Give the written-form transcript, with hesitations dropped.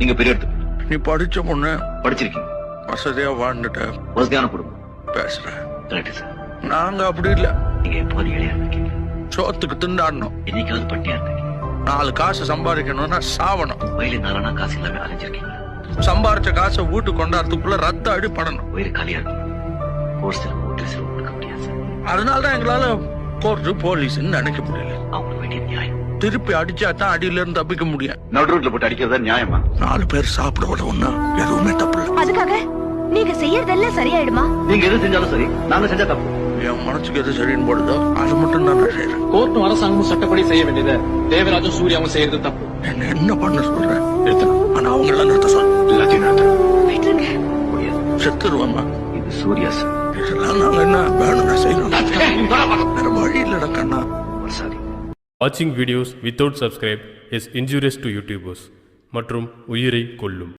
நீங்க பெரிய இடத்துக்கு நீ படிச்ச பொண்ணு, படிச்சிருக்கீங்க, வசதியா வாழ்ந்துட்ட, வசதியான குடும்பம் பேசுற. Correct sir. நாங்க அப்படி இல்ல. நீங்க எப்போது ஏழையா இருக்கீங்க, சோத்துக்கு திண்டாடணும், என்னைக்காவது பட்டியா இருக்கீங்க, 4 காசு சம்பாதிக்கணும்னா சாவணும். வயலு நாளானா காசு இல்லாம அலைஞ்சிருக்கீங்க, சம்பாரிச்ச காசை வீட்டுக்கு கொண்டாடுறதுக்குள்ள ரத்த அடி படணும். வயிறு காலியா இருக்கும், கோர்ஸ்ல ஓட்டு செலவு கொடுக்க முடியாது சார். அதனாலதான் எங்களால கோர்ட்டு போலீஸ்ன்னு நினைக்க முடியல. அவங்களுக்கு வேண்டிய நியாயம். திருப்பி அடிச்சா தான் அடியில இருந்து தப்பிக்க முடியும். நடு ரோட்ல போட்டு அடிக்கிறதா நியாயமா? 4 பேர் சாப்பிட விடவும்னா எதுவுமே தப்பு இல்லை. அதுக்காக நீங்க செய்யறதெல்லாம் சரியாயிடுமா? நீங்க எது செஞ்சாலும் சரி, நாங்க செஞ்சா தப்பு. என் மனசுக்கு எது சரின்னு போடுதோ அது மட்டும் தான் நான் செய்யறேன். கோர்ட்டும் அரசாங்கமும் சட்டப்படி செய்ய வேண்டியது தேவராஜும் சூர்யாவும் செய்யறது தப்பு. என்ன பண்ண சொல்றேன்? ஆனா அவங்க எல்லாம் நிறுத்த சொல்ல. எல்லாத்தையும் விட்டுருங்க. செத்துருவாமா? இது சூர்யா சார். இதெல்லாம் நாங்க என்ன வேணும்னா செய்யணும். வேற வழி இல்லடா கண்ணா. Sorry. Watching videos without subscribe is injurious to YouTubers மற்றும் உயிரை கொல்லும்.